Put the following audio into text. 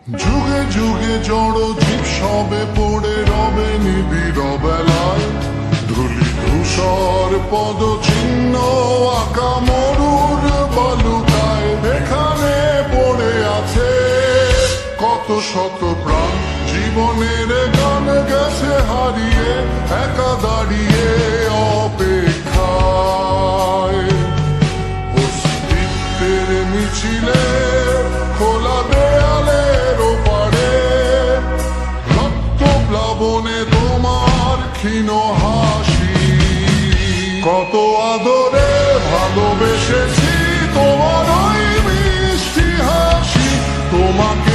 যুগে যুগে জড় জীব সবে পড়ে রবে নিবিড় বেলায়, ধুলি ধূসর পদ চিহ্ন আঁকা মরুর বালুকায়। এখানে পড়ে আছে কত শত প্রাণ, জীবনের গান গেছে হারিয়ে, একা দাঁড়িয়ে অপেক্ষায়। অস্তিত্বের মিছিলে খোলা দেয়ালের ওপারে, রক্ত প্লাবনে তোমার ক্ষীণ হাসি। কত আদরে ভালোবেসেছি তোমার ওই মিষ্টি হাসি, তোমাকে